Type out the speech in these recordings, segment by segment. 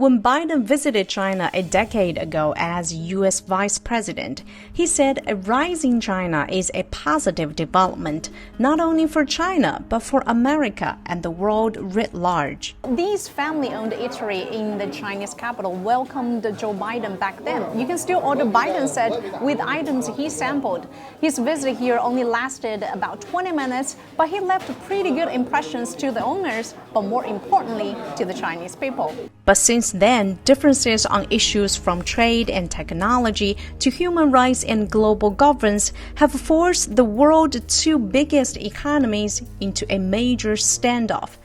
When Biden visited China a decade ago as U.S. vice president, he said a rising China is a positive development, not only for China, but for America and the world writ large. These family-owned eatery in the Chinese capital welcomed Joe Biden back then. You can still order, Biden said, with items he sampled. His visit here only lasted about 20 minutes, but he left pretty good impressions to the owners, but more importantly, to the Chinese people. But since then, differences on issues from trade and technology to human rights and global governance have forced the world's two biggest economies into a major standoff.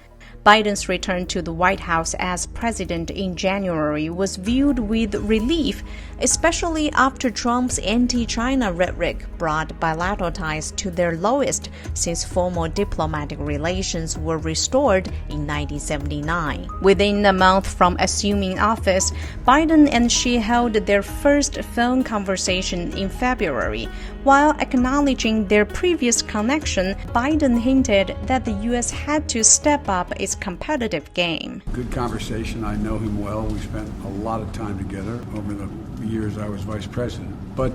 Biden's return to the White House as president in January was viewed with relief, especially after Trump's anti-China rhetoric brought bilateral ties to their lowest since formal diplomatic relations were restored in 1979. Within a month from assuming office, Biden and Xi held their first phone conversation in February. While acknowledging their previous connection, Biden hinted that the U.S. had to step up its competitive game. Good conversation. I know him well. We spent a lot of time together over the years I was vice president. But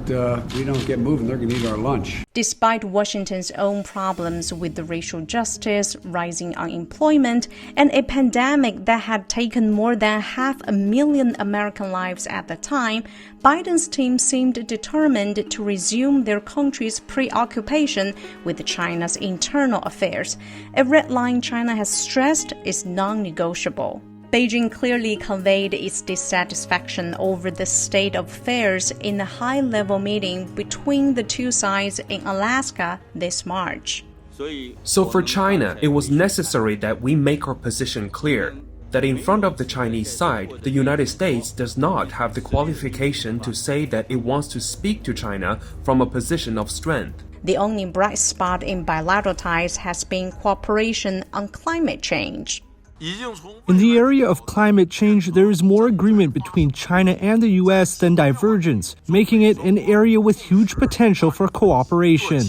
we don't get moving, they're going to eat our lunch. Despite Washington's own problems with the racial justice, rising unemployment, and a pandemic that had taken more than 500,000 American lives at the time, Biden's team seemed determined to resume their country's preoccupation with China's internal affairs. A red line China has stressed is non-negotiable. Beijing clearly conveyed its dissatisfaction over the state of affairs in a high-level meeting between the two sides in Alaska this March. So for China, it was necessary that we make our position clear, that in front of the Chinese side, the United States does not have the qualification to say that it wants to speak to China from a position of strength. The only bright spot in bilateral ties has been cooperation on climate change. In the area of climate change, there is more agreement between China and the U.S. than divergence, making it an area with huge potential for cooperation.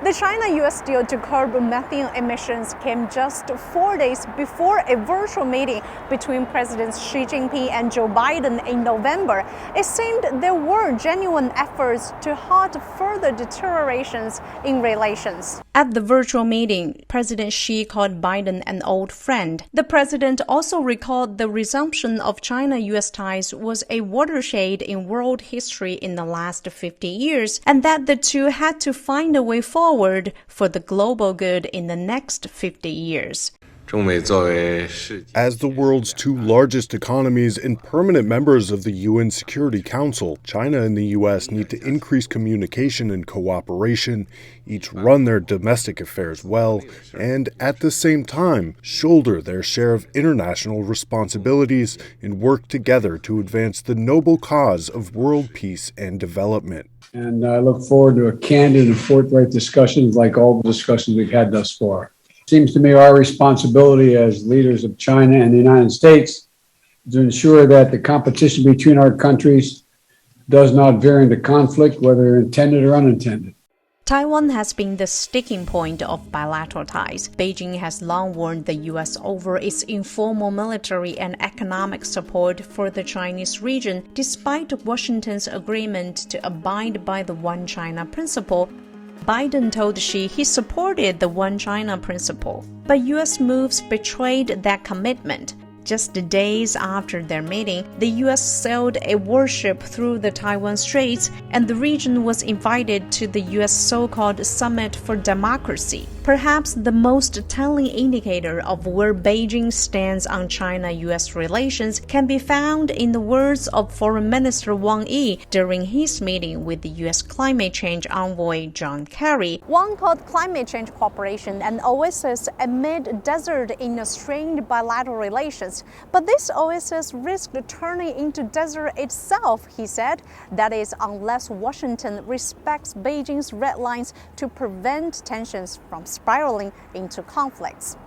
The China-U.S. deal to curb methane emissions came just 4 days before a virtual meeting between Presidents Xi Jinping and Joe Biden in November. It seemed there were genuine efforts to halt further deteriorations in relations. At the virtual meeting, President Xi called Biden an old friend. The president also recalled the resumption of China-U.S. ties was a watershed in world history in the last 50 years, and that the two had to find a way forward for the global good in the next 50 years. As the world's two largest economies and permanent members of the UN Security Council, China and the U.S. need to increase communication and cooperation, each run their domestic affairs well, and at the same time, shoulder their share of international responsibilities and work together to advance the noble cause of world peace and development. And I look forward to a candid and forthright discussions like all the discussions we've had thus far. Seems to me our responsibility as leaders of China and the United States is to ensure that the competition between our countries does not veer into conflict, whether intended or unintended. Taiwan has been the sticking point of bilateral ties. Beijing has long warned the U.S. over its informal military and economic support for the Chinese region, despite Washington's agreement to abide by the One China principle. Biden told Xi he supported the One China principle, but U.S. moves betrayed that commitment. Just days after their meeting, the U.S. sailed a warship through the Taiwan Straits, and the region was invited to the U.S. so-called Summit for Democracy. Perhaps the most telling indicator of where Beijing stands on China-U.S. relations can be found in the words of Foreign Minister Wang Yi during his meeting with the U.S. climate change envoy John Kerry. Wang called climate change cooperation an oasis amid desert in strained bilateral relations. But this oasis risked turning into desert itself, he said. That is, unless Washington respects Beijing's red lines to prevent tensions from spiraling into conflicts.